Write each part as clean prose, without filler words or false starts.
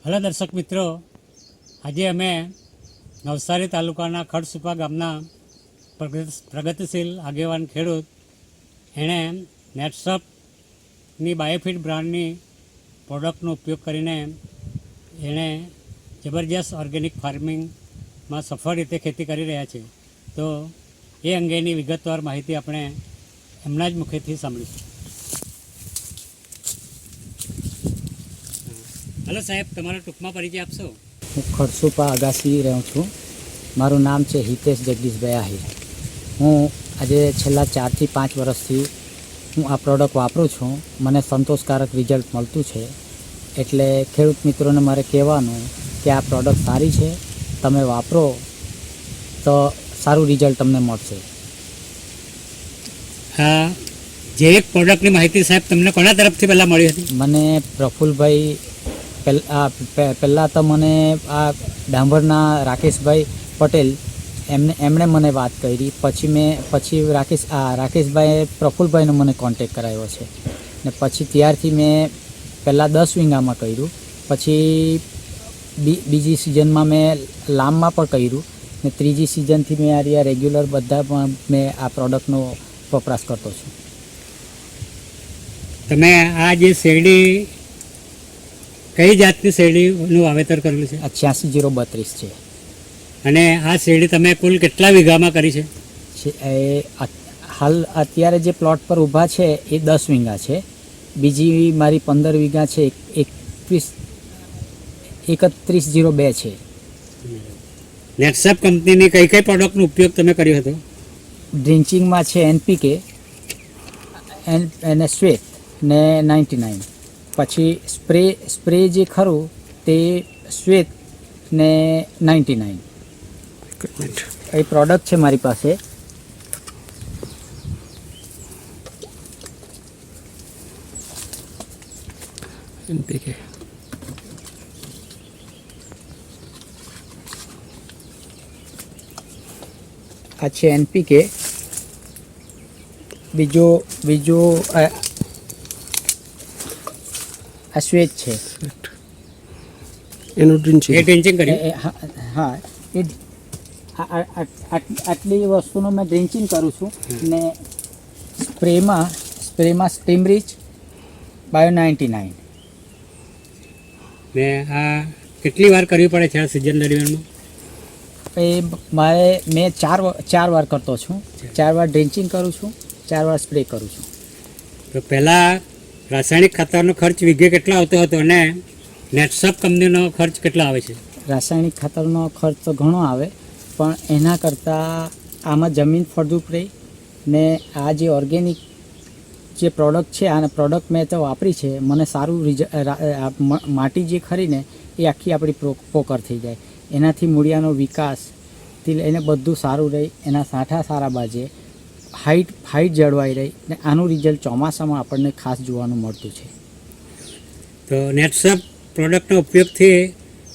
Hello દર્શક મિત્રો, આજે અમે નવસારી તાલુકાના ખડસુપા ગામના પ્રગતિશીલ આગેવાન ખેડૂત એણે નેટસપની બાયોફિટ બ્રાન્ડની પ્રોડક્ટનો ઉપયોગ કરીને એણે જબરજસ્ત ઓર્ગેનિક ફાર્મિંગમાં સફળ રીતે ખેતી કરી રહ્યા છે. તો એ અંગેની વિગતવાર માહિતી આપણે એમના જ મુખેથી સાંભળીશું. હલો સાહેબ, તમારો ટૂંકમાં પરિચય આપશો? હું ખડસુપા અગાસી રહું છું. મારું નામ છે હિતેશ જગદીશભાઈ આહિર. હું આજે છેલ્લા 4 થી 5 વર્ષથી હું આ પ્રોડક્ટ વાપરું છું. મને સંતોષકારક રિઝલ્ટ મળતું છે. એટલે ખેડૂત મિત્રોને મારે કહેવાનું કે આ પ્રોડક્ટ સારી છે, તમે વાપરો તો સારું રિઝલ્ટ તમને મળશે. હા, જૈવિક પ્રોડક્ટની માહિતી સાહેબ તમને કોના તરફથી પહેલાં મળી હતી? મને પ્રફુલભાઈ પહેલાં તો મને આ ડાંભરના રાકેશભાઈ પટેલ એમણે મને વાત કરી. પછી રાકેશભાઈએ પ્રફુલભાઈનો મને કોન્ટેક કરાવ્યો છે ને પછી ત્યારથી મેં પહેલાં 10 વીંગામાં કર્યું, પછી બીજી સિઝનમાં મેં લામમાં પણ કર્યું ને ત્રીજી સિઝનથી મેં આ રેગ્યુલર બધામાં મેં આ પ્રોડક્ટનો વપરાશ કરતો છું. તમે આ જે શેરડી કઈ જાતની શેરડીનું વાવેતર કરેલું છે? 86-032 છે. અને આ શેરડી તમે કુલ કેટલા વીઘામાં કરી છે? હાલ અત્યારે જે પ્લોટ પર ઊભા છે એ 10 વીંગા છે. બીજી મારી 15 વીઘા છે, 31-02 છે. નેટસપ કંપનીની કઈ કઈ પ્રોડક્ટનો ઉપયોગ તમે કર્યો હતો? ડ્રિન્ચિંગમાં છે NPK અને શ્વેત ને 99. પછી સ્પ્રે જે ખરું તે શ્વેત ને 99. એ પ્રોડક્ટ છે મારી પાસે. NPK આ છે NPK. બીજો આ શ્વેત છે. એનું ડ્રિન્ચિંગ કર્યું? હા, એ આટલી વસ્તુનું મેં ડ્રિન્ચિંગ કરું છું ને સ્પ્રેમાં સ્ટીમરીચ બાયો 99. ને આ કેટલી વાર કરવી પડે છે આ સિઝન દરમિયાનમાં? એ મેં ચાર વાર કરતો છું. 4 વાર ડ્રિન્ચિંગ કરું છું, 4 વાર સ્પ્રે કરું છું. તો પહેલાં રાસાયણિક ખાતરનો ખર્ચ વીઘે કેટલો આવતો હતો અને નેટસપ કંપનીનો ખર્ચ કેટલો આવે છે? રાસાયણિક ખાતરનો ખર્ચ તો ઘણો આવે, પણ એના કરતાં આમાં જમીન ફળદ્રુપ રહી ને આ જે ઓર્ગેનિક જે પ્રોડક્ટ છે, આ પ્રોડક્ટ મેં તો વાપરી છે, મને સારું માટી જે ખરીને એ આખી આપણી પોકર થઈ જાય. એનાથી મૂળિયાનો વિકાસથી લઈને બધું સારું રહી, એના સાંઠા સારા બાજે, હાઈટ જળવાઈ રહી ને આનું રિઝલ્ટ ચોમાસામાં આપણને ખાસ જોવાનું મળતું છે. તો નેટસપ પ્રોડક્ટનો ઉપયોગથી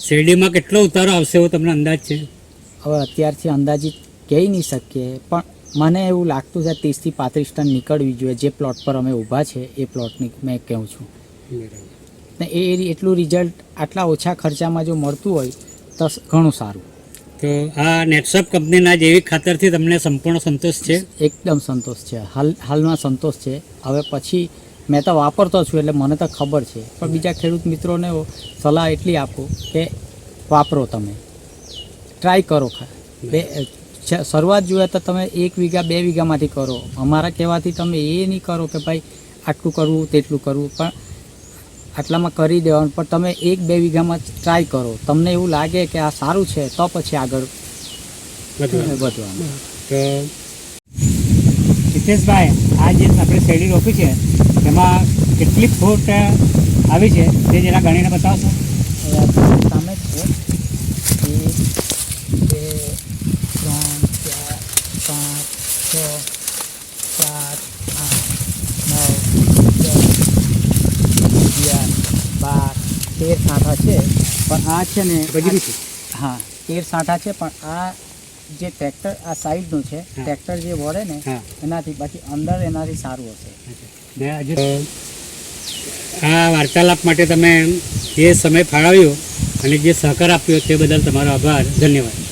શેરડીમાં કેટલો ઉતારો આવશે એવો તમને અંદાજ છે? હવે અત્યારથી અંદાજિત કહી નહીં શકીએ, પણ મને એવું લાગતું છે 30 થી 35 ટન નીકળવી જોઈએ. જે પ્લોટ પર અમે ઊભા છે એ પ્લોટની મેં કહું છું ને એ એટલું રિઝલ્ટ આટલા ઓછા ખર્ચામાં જો મળતું હોય તો ઘણું સારું. તો આ નેટસપ કંપનીના જૈવિક ખાતરથી તમને સંપૂર્ણ સંતોષ છે? એકદમ સંતોષ છે. હાલમાં સંતોષ છે. હવે પછી મેં તો વાપરતો છું એટલે મને તો ખબર છે, પણ બીજા ખેડૂત મિત્રોને સલાહ એટલી આપું કે વાપરો, તમે ટ્રાય કરો. શરૂઆત જોઈએ તો તમે 1 વીઘા 2 વીઘામાંથી કરો. અમારા કહેવાથી તમે એ નહીં કરો કે ભાઈ આટલું કરવું તેટલું કરવું, પણ આટલામાં કરી દેવાનું. પણ તમે 1-2 વીઘામાં ટ્રાય કરો. તમને એવું લાગે કે આ સારું છે તો પછી આગળ વધવાનું. તો હિતેશભાઈ, આ જે આપણે શેરડી રોપી છે એમાં કેટલી ફૂટ આવી છે તે જરા ગણીને બતાવશો? સામે જ છે 1, 2, 3, 4, 5, 6, 7, 8, 9, 10, 11, 12, 13 સાંઠા છે. પણ આ છે ને બજરી છે? હા, 13 સાંઠા છે. પણ આ જે ટ્રેક્ટર આ સાઈડનું છે, ટ્રેક્ટર જે વળે ને એનાથી, બાકી અંદર એનાથી સારું હશે. આ વાર્તાલાપ માટે તમે જે સમય ફાળવ્યો અને જે સહકાર આપ્યો તે બદલ તમારો આભાર, ધન્યવાદ.